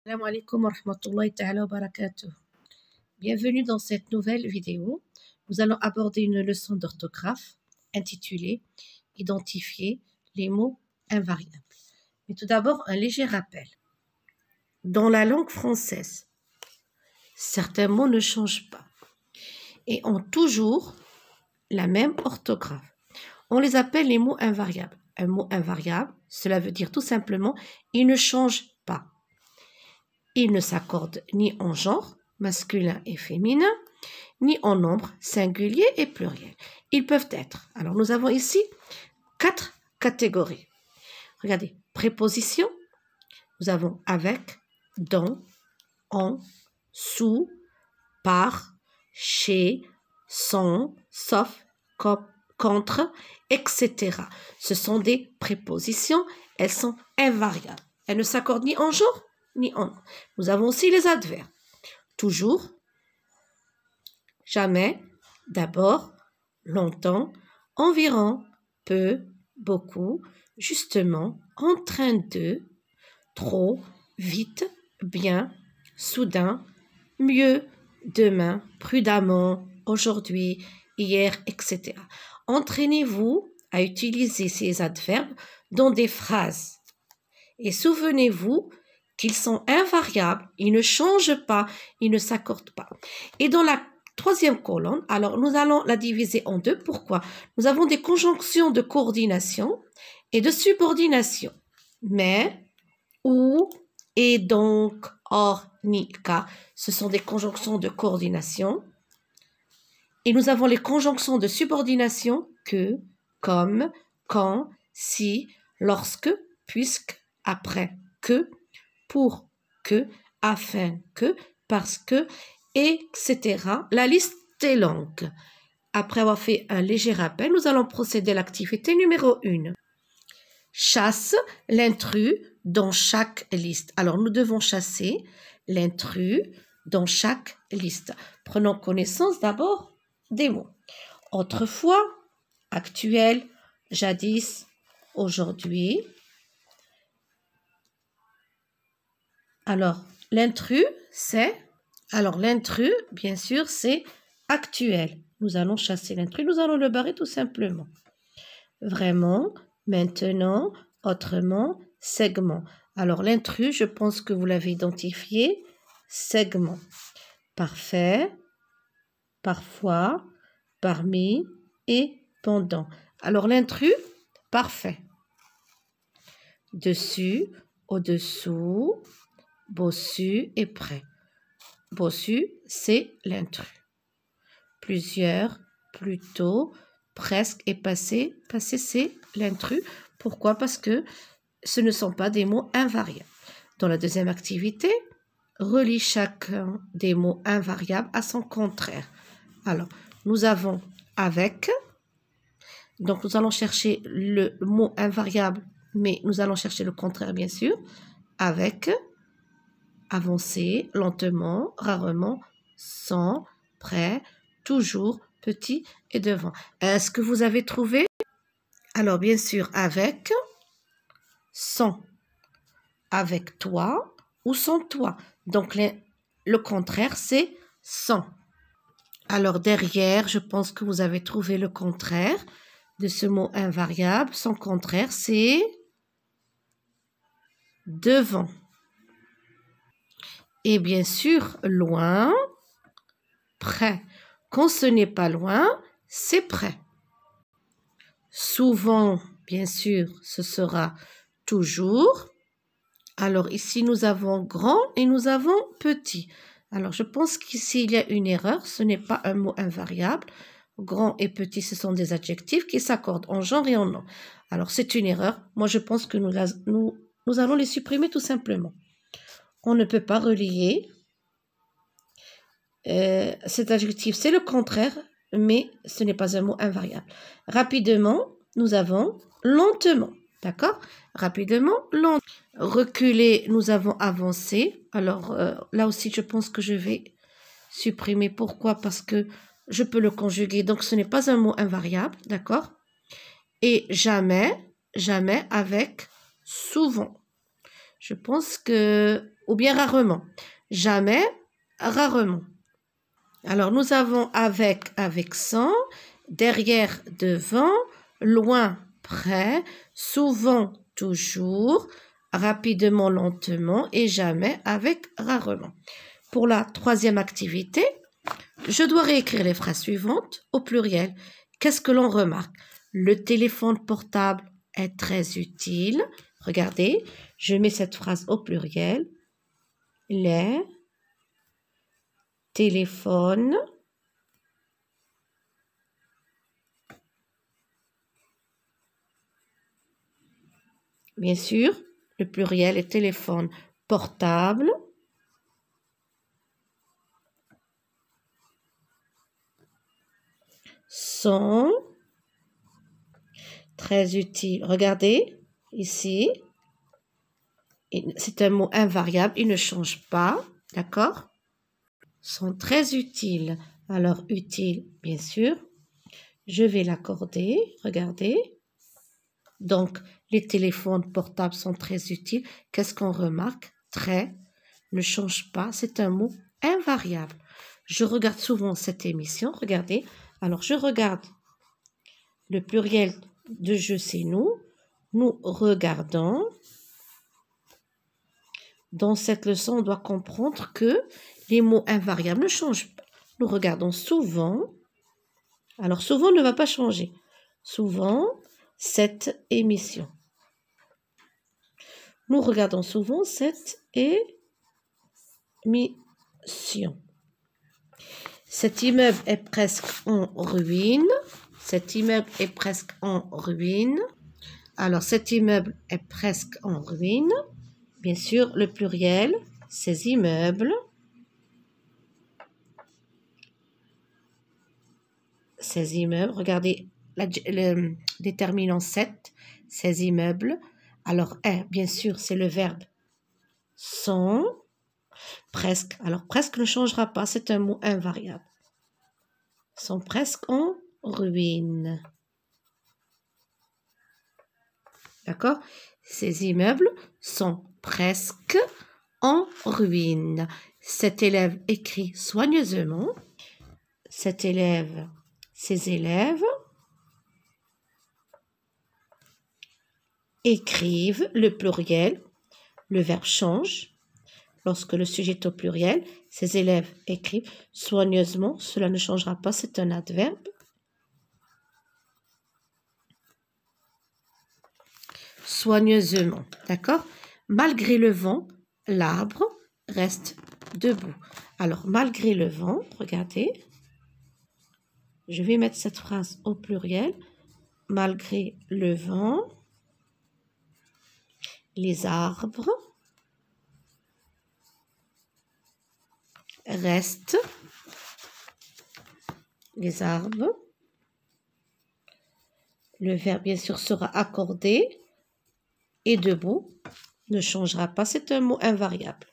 Assalamu alaikum wa rahmatullahi ta'ala wa barakatuh. Bienvenue dans cette nouvelle vidéo. Nous allons aborder une leçon d'orthographe intitulée « Identifier les mots invariables ». Mais tout d'abord, un léger rappel. Dans la langue française, certains mots ne changent pas et ont toujours la même orthographe. On les appelle les mots invariables. Un mot invariable, cela veut dire tout simplement « il ne change pas ». Il ne s'accorde ni en genre, masculin et féminin, ni en nombre, singulier et pluriel. Ils peuvent être. Alors, nous avons ici 4 catégories. Regardez, préposition, nous avons avec, dans, en, sous, par, chez, sans, sauf, contre, etc. Ce sont des prépositions, elles sont invariables. Elles ne s'accordent ni en genre, ni en nombre. Nous avons aussi les adverbes. Toujours, jamais, d'abord, longtemps, environ, peu, beaucoup, justement, en train de, trop, vite, bien, soudain, mieux, demain, prudemment, aujourd'hui, hier, etc. Entraînez-vous à utiliser ces adverbes dans des phrases. Et souvenez-vous qu'ils sont invariables, ils ne changent pas, ils ne s'accordent pas. Et dans la troisième colonne, alors nous allons la diviser en deux. Pourquoi? Nous avons des conjonctions de coordination et de subordination. Mais, ou, et donc, or, ni, car, ce sont des conjonctions de coordination. Et nous avons les conjonctions de subordination que, comme, quand, si, lorsque, puisque, après, que, pour que, afin que, parce que, etc. La liste est longue. Après avoir fait un léger rappel, nous allons procéder à l'activité numéro 1. Chasse l'intrus dans chaque liste. Alors, nous devons chasser l'intrus dans chaque liste. Prenons connaissance d'abord des mots. Autrefois, actuel, jadis, aujourd'hui. Alors, l'intrus, bien sûr, c'est actuel. Nous allons chasser l'intrus, nous allons le barrer tout simplement. Vraiment, maintenant, autrement, segment. Alors, l'intrus, je pense que vous l'avez identifié, segment. Parfait, parfois, parmi et pendant. Alors, l'intrus, parfait. Dessus, au-dessous, bossu et près. Bossu, c'est l'intrus. Plusieurs, plutôt, presque et passé. Passé, c'est l'intrus. Pourquoi? Parce que ce ne sont pas des mots invariables. Dans la deuxième activité, relie chacun des mots invariables à son contraire. Alors, nous avons avec. Donc, nous allons chercher le mot invariable, mais nous allons chercher le contraire, bien sûr. Avec. Avancer, lentement, rarement, sans, près, toujours, petit et devant. Est-ce que vous avez trouvé? Alors, bien sûr, avec, sans, avec toi ou sans toi. Donc, le contraire, c'est sans. Alors, derrière, je pense que vous avez trouvé le contraire de ce mot invariable. Son contraire, c'est devant. Et bien sûr, loin, près. Quand ce n'est pas loin, c'est près. Souvent, bien sûr, ce sera toujours. Alors ici, nous avons grand et nous avons petit. Alors, je pense qu'ici, il y a une erreur. Ce n'est pas un mot invariable. Grand et petit, ce sont des adjectifs qui s'accordent en genre et en nom. Alors, c'est une erreur. Moi, je pense que nous allons les supprimer tout simplement. On ne peut pas relier cet adjectif, c'est le contraire, mais ce n'est pas un mot invariable. Rapidement, nous avons lentement, d'accord? Rapidement, lentement. Reculer, nous avons avancé. Alors, là aussi, je pense que je vais supprimer. Pourquoi? Parce que je peux le conjuguer, donc ce n'est pas un mot invariable, d'accord? Et jamais, jamais avec souvent. Je pense que ou bien rarement. Jamais, rarement. Alors, nous avons avec, sans, derrière, devant, loin, près, souvent, toujours, rapidement, lentement et jamais avec rarement. Pour la troisième activité, je dois réécrire les phrases suivantes au pluriel. Qu'est-ce que l'on remarque? Le téléphone portable est très utile. Regardez, je mets cette phrase au pluriel. Les téléphones bien sûr, le pluriel est téléphone portable. Sont très utiles. Regardez, ici, c'est un mot invariable, il ne change pas, d'accord? Sont très utiles. Alors, utile, bien sûr, je vais l'accorder, regardez. Donc, les téléphones portables sont très utiles. Qu'est-ce qu'on remarque? Très ne change pas, c'est un mot invariable. Je regarde souvent cette émission, regardez. Alors, je regarde le pluriel de je, c'est nous. Nous regardons. Dans cette leçon, on doit comprendre que les mots invariables ne changent pas. Nous regardons souvent. Alors, souvent ne va pas changer. Souvent, cette émission. Nous regardons souvent cette émission. Cet immeuble est presque en ruine. Cet immeuble est presque en ruine. Alors, cet immeuble est presque en ruine. Bien sûr, le pluriel, ces immeubles. Ces immeubles, regardez le déterminant 7, ces immeubles. Alors, bien sûr, c'est le verbe sont. Presque. Alors, presque ne changera pas, c'est un mot invariable. Sont presque en ruine. D'accord? Ces immeubles sont presque en ruine. Cet élève écrit soigneusement. Cet élève, ces élèves écrivent le pluriel. Le verbe change. Lorsque le sujet est au pluriel, ces élèves écrivent soigneusement. Cela ne changera pas, c'est un adverbe. Soigneusement, d'accord? Malgré le vent, l'arbre reste debout. Alors, malgré le vent, regardez, je vais mettre cette phrase au pluriel. Malgré le vent, les arbres restent, les arbres, le verbe bien sûr sera accordé et debout ne changera pas, c'est un mot invariable.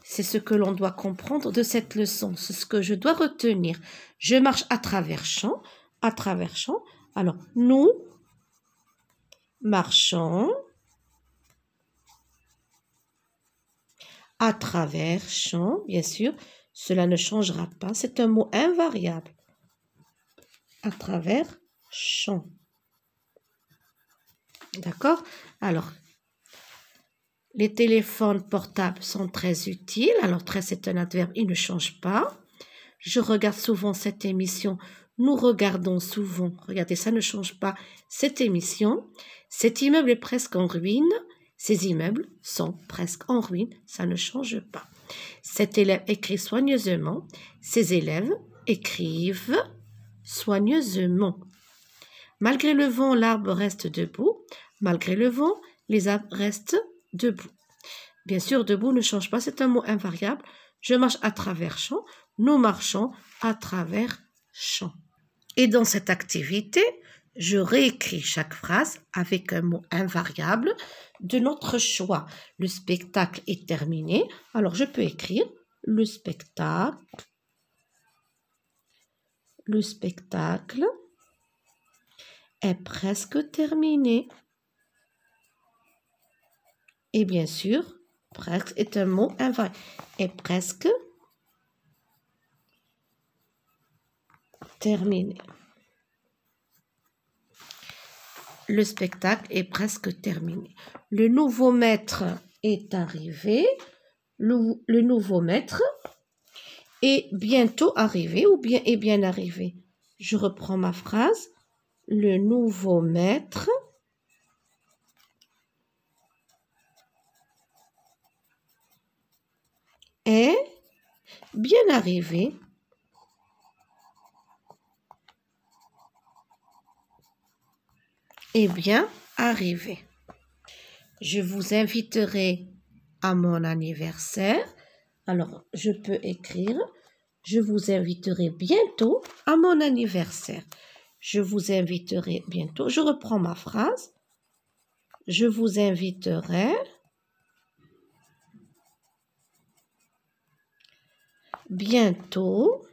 C'est ce que l'on doit comprendre de cette leçon, c'est ce que je dois retenir. Je marche à travers champs, à travers champs. Alors, nous marchons à travers champs, bien sûr, cela ne changera pas, c'est un mot invariable. À travers champs. D'accord? Alors, les téléphones portables sont très utiles. Alors, très, c'est un adverbe, il ne change pas. Je regarde souvent cette émission. Nous regardons souvent. Regardez, ça ne change pas. Cette émission. Cet immeuble est presque en ruine. Ces immeubles sont presque en ruine. Ça ne change pas. Cet élève écrit soigneusement. Ces élèves écrivent soigneusement. Malgré le vent, l'arbre reste debout. Malgré le vent, les arbres restent debout. Bien sûr, debout ne change pas, c'est un mot invariable. Je marche à travers champs. Nous marchons à travers champs. Et dans cette activité, je réécris chaque phrase avec un mot invariable de notre choix. Le spectacle est terminé. Alors, je peux écrire le spectacle. Le spectacle est presque terminé. Et bien sûr, presque est un mot invariant. Et presque terminé. Le spectacle est presque terminé. Le nouveau maître est arrivé. Le nouveau maître est bientôt arrivé ou bien est bien arrivé. Je reprends ma phrase. Le nouveau maître est bien arrivé. Est bien arrivé. Je vous inviterai à mon anniversaire. Alors, je peux écrire. Je vous inviterai bientôt à mon anniversaire. Je vous inviterai bientôt. Je reprends ma phrase. Je vous inviterai bientôt.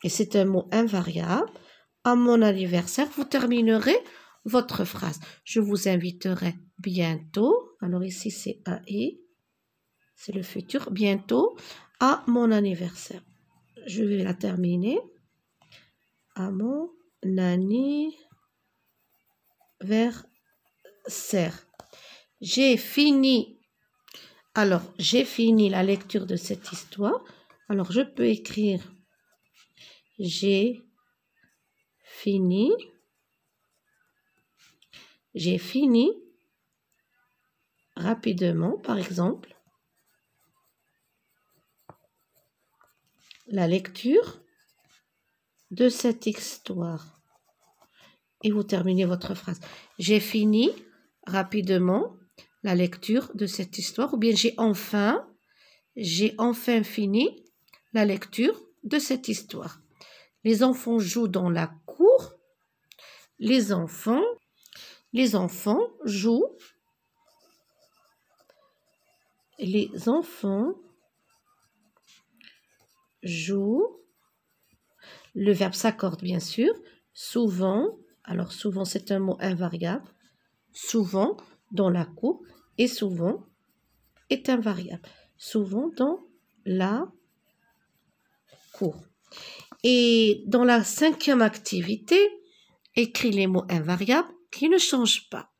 Et c'est un mot invariable. À mon anniversaire, vous terminerez votre phrase. Je vous inviterai bientôt. Alors ici, c'est AI. C'est le futur. Bientôt à mon anniversaire. Je vais la terminer. À mon anniversaire. J'ai fini. Alors, j'ai fini la lecture de cette histoire. Alors, je peux écrire j'ai fini. J'ai fini rapidement, par exemple, la lecture de cette histoire. Et vous terminez votre phrase. J'ai fini rapidement la lecture de cette histoire. Ou bien j'ai enfin fini la lecture de cette histoire. Les enfants jouent dans la cour. Les enfants jouent. Les enfants jouent. Le verbe s'accorde, bien sûr. Souvent, alors souvent c'est un mot invariable. Souvent dans la cour et souvent est invariable. Souvent dans la cour. Et dans la 5e activité, écris les mots invariables qui ne changent pas,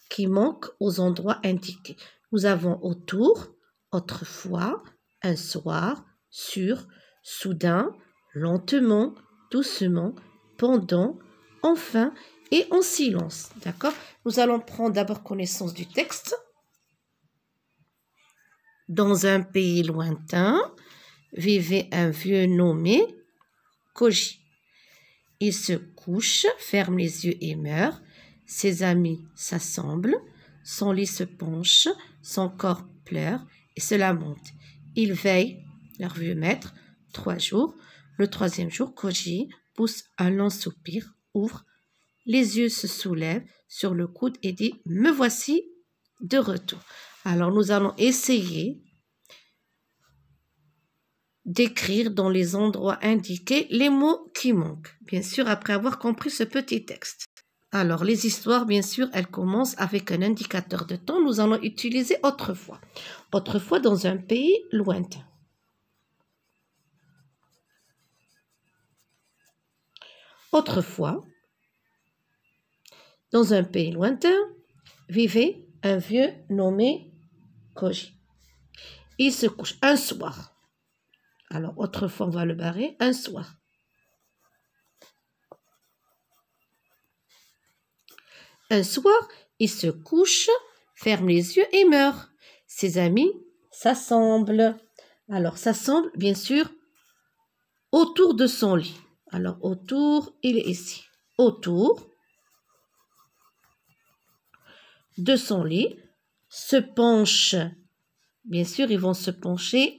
qui manquent aux endroits indiqués. Nous avons autour, autrefois, un soir, sur, soudain, lentement, doucement, pendant, enfin et en silence. D'accord? Nous allons prendre d'abord connaissance du texte. Dans un pays lointain, vivait un vieux nommé Koji. Il se couche, ferme les yeux et meurt. Ses amis s'assemblent, son lit se penche, son corps pleure et se lamente. Il veille, leur vieux maître, 3 jours. Le 3e jour, Koji pousse un long soupir, ouvre, les yeux se soulèvent sur le coude et dit « Me voici de retour ». Alors, nous allons essayer d'écrire dans les endroits indiqués les mots qui manquent, bien sûr, après avoir compris ce petit texte. Alors, les histoires, bien sûr, elles commencent avec un indicateur de temps. Nous allons utiliser autrefois. Autrefois dans un pays lointain. Autrefois, dans un pays lointain, vivait un vieux nommé Koji. Il se couche un soir. Alors, autrefois, on va le barrer, un soir. Un soir, il se couche, ferme les yeux et meurt. Ses amis s'assemblent. Alors, s'assemblent, bien sûr, autour de son lit. Alors, autour, il est ici. Autour de son lit, se penchent. Bien sûr, ils vont se pencher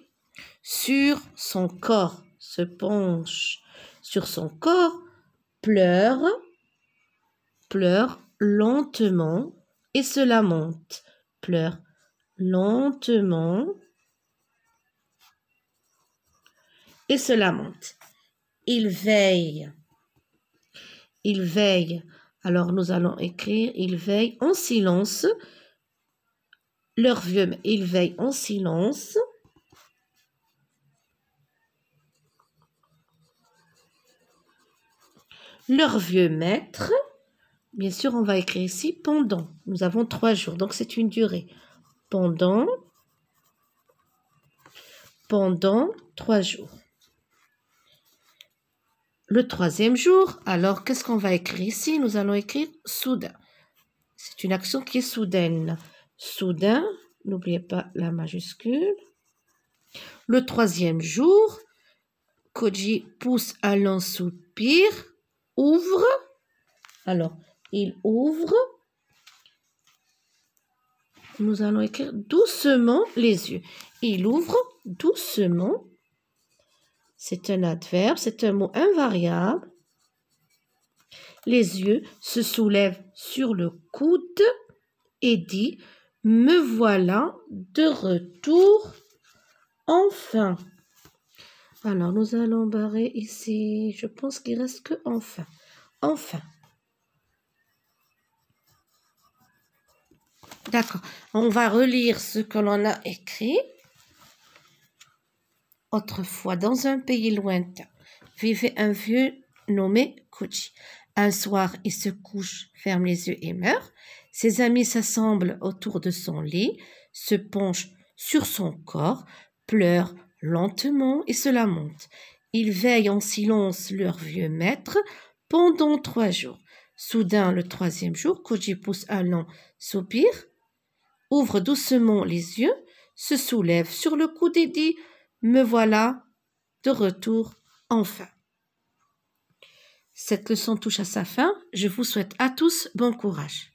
sur son corps. Se penchent sur son corps, pleure lentement et se lamente. Pleure lentement et se lamente. Il veille Alors, nous allons écrire « Ils veillent en silence ». Leur vieux, ils veillent en silence. Leur vieux maître. Bien sûr, on va écrire ici « pendant ». Nous avons 3 jours, donc c'est une durée. Pendant 3 jours. Le 3e jour, alors qu'est-ce qu'on va écrire ici? Nous allons écrire soudain. C'est une action qui est soudaine. Soudain, n'oubliez pas la majuscule. Le 3e jour, Koji pousse un long soupir, ouvre. Alors, il ouvre. Nous allons écrire doucement les yeux. Il ouvre doucement. C'est un adverbe, c'est un mot invariable. Les yeux se soulèvent sur le coude et dit « Me voilà de retour, enfin ». Alors, nous allons barrer ici. Je pense qu'il reste que « enfin ». Enfin. D'accord. On va relire ce que l'on a écrit. Autrefois, dans un pays lointain, vivait un vieux nommé Koji. Un soir, il se couche, ferme les yeux et meurt. Ses amis s'assemblent autour de son lit, se penchent sur son corps, pleurent lentement et se lamentent. Ils veillent en silence leur vieux maître pendant 3 jours. Soudain, le 3e jour, Koji pousse un long soupir, ouvre doucement les yeux, se soulève sur le coude et dit « Me voilà de retour, enfin ». Cette leçon touche à sa fin. Je vous souhaite à tous bon courage.